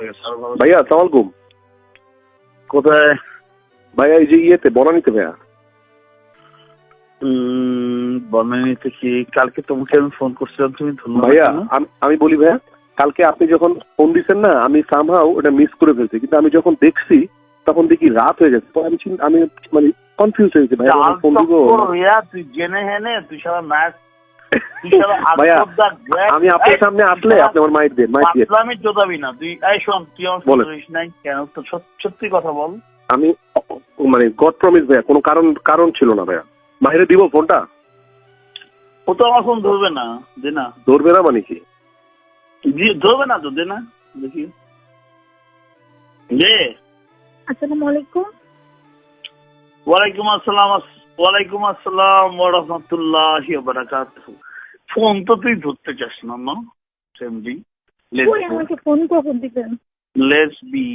ভাইয়া আসসালামু আলাইকুম। কোথায়? ভাইয়া এই যে ইয়েতে বনানীতে ভাইয়া। বনানীতে কি? কালকে তোমাকে আমি ফোন করছিলাম, তুমি ধন্যবাদ। ভাইয়া আমি বলি ভাইয়া, কালকে আপনি যখন ফোন দিচ্ছেন না, আমি সামহাও ওটা মিস করে ফেলছি, কিন্তু আমি যখন দেখছি তখন দেখি রাত হয়ে গেছে। তো আমি মানে কনফিউজ হয়ে গেছি ভাইয়া, ফোন দিব। তুই জেনে হেনে তুই সারা ম্যাচ ভাইয়া আমি আপনার সামনে আসলে আপনি আমার মাইক দেন, মাইক দিয়ে আমি চোদাবি না। তুই এই শোন, তুই আমার ফোন করিস নাই কেন? তো সত্যি কথা বল। আমি মানে গড প্রমিস ভাইয়া, কোনো কারণ ছিল না ভাইয়া। মাহিরে দিব ফোনটা? ও তো আমার ফোন ধরবে না। দে না। ধরবে না মানে কি? ধরবে না তো, দে না দেখি। দে। আসসালামু আলাইকুম। ওয়ালাইকুম আসসালাম। ওয়ালাইকুম আসসালাম ওয়া রাহমাতুল্লাহি ওয়া বারাকাতুহু। ফোন তো তুই ধরতে চাস না, না সেমডি। কই আমাকে ফোন কখন দিবেন? Let's be.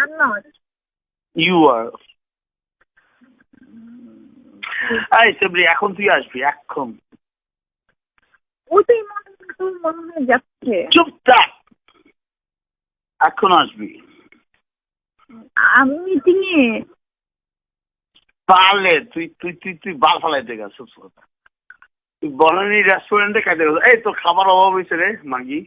I'm not. You are. এই সেমডি, এখন তুই আসবি এখন। ওটাই মনে হয় যাচ্ছে। চুপ থাক, এখন আসবি। আমি মিটিং এ। পারলে তুই তুই তুই তুই বাল ফালাইতে গেছিস। তুই বনানী রেস্টুরেন্টে খাইতে গেছিস। এই তোর খাবার অভাব হয়েছে রে মাগি।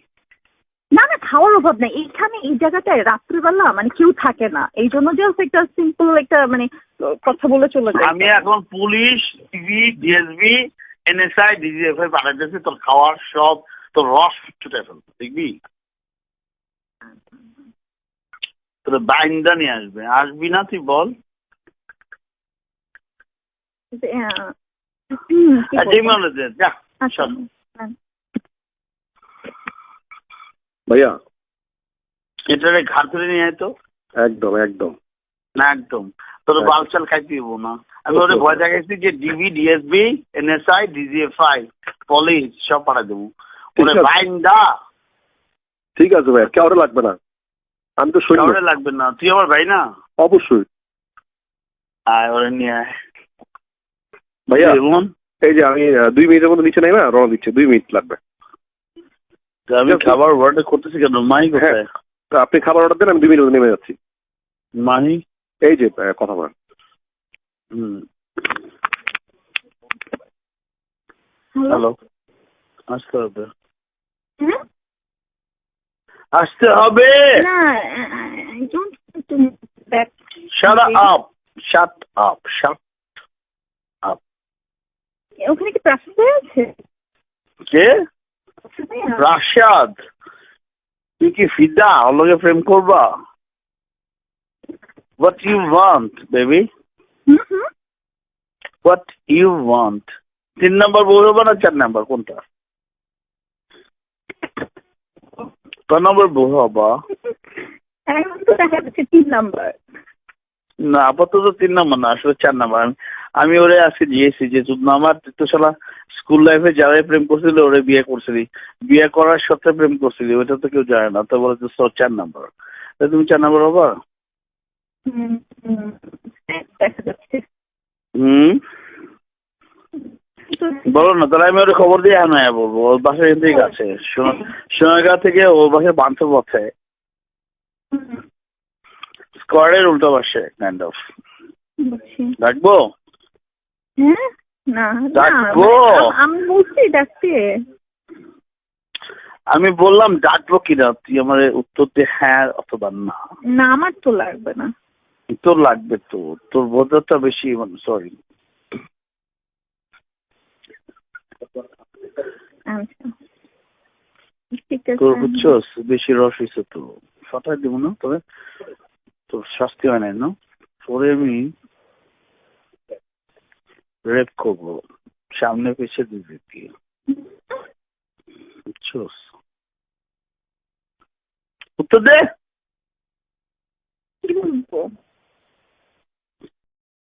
না না, খাওয়ার অভাব নাই। এইখানে এই জায়গাটায় রাত্রিবেলা মানে কেউ থাকে না, এই জন্য জাস্ট একটা সিম্পল একটা মানে কথা বলে চলে যায়। আমি এখন police, TV, DSB, NSI, DGFI পাঠাইতেছি তোর খাওয়ার সব, তোর রস ছুটে ফেলতে দেখবি। তোর বাইন্দা নিয়ে আসবে। আসবি না তুই বল। ভাইয়া এটারে ঘাট ধরে নিয়ে আয় তো। একদম একদম না একদম তোর বালচাল খাইতে দিব না। আমি ওরে ভয় দেখাইছি যে DB, DSB, NSI, DGFI, police সব পাঠাই দেবো। ওরে বাইন্দা। ঠিক আছে ভাইয়া, কেউ লাগবে না। আমি তো সৈন্য। কাউরে লাগবে না, তুই আমার ভাই না? অবশ্যই। আয় ওরে নিয়ে আয় ভাইয়া। এই যে আমি 2 মিনিটের মধ্যে নিচে নাই না, রওনা দিচ্ছে, 2 মিনিট লাগবে। আমি খাবার অর্ডার করতেছি কেন? মাহি কোথায়? আপনি খাবার অর্ডার দেন, আমি 2 মিনিটের মধ্যে নেমে যাচ্ছি। মাহি এই যে কথা বলেন। হ্যালো। আসতে হবে, আসতে হবে। Shut up. Shut up. Shut up. ওখানে কি প্রাসাদ আছে? কে? রাশাদ। তুই কি ফিদা? ওর প্রেম করবা? What you want, baby? What you want? 3 নম্বর বউ হবে না 4 নম্বর কোনটা? কয় নম্বর বউ হবা? এখন তো দেখা যাচ্ছে 3 নম্বর। না আপাতত 3 নম্বর না, আসলে 4 নম্বর। আমি ওরে আজকে দিয়েছি যে আমার তো শালা স্কুল লাইফে যারাই প্রেম করছিল ওরে বিয়ে করছিলি, বিয়ে করার সত্ত্বে প্রেম করছিলি, ওইটা তো কেউ জানে না। তো বলে যে 4 নম্বর। তুমি 4 নম্বর হবা? বলো না, তাহলে আমি ওর খবর দিয়ে আনায় বলবো। ওর বাসা এখান থেকে আছে, সোনারগাঁ থেকে ওর বাসায় বান্ধব পথে, স্কোয়ারের উল্টো পাশে কাইন্ড অফ। ডাকবো? আমি বলছি ডাকতে। আমি বললাম ডাকবো কিনা, তুই আমার উত্তর দিয়ে হ্যাঁ অথবা না। না আমার তো লাগবে না। তোর লাগবে তো, তোর বোঝাটা বেশি, সরি। তোর বুঝছস বেশি রস হয়েছে তো, ফাটাই দিব না, তবে তোর শাস্তি হয় নাই না। পরে আমি রেপ করবো সামনে পেছে দিবি দিয়ে, বুঝছস? উত্তর দে। কি বলবো?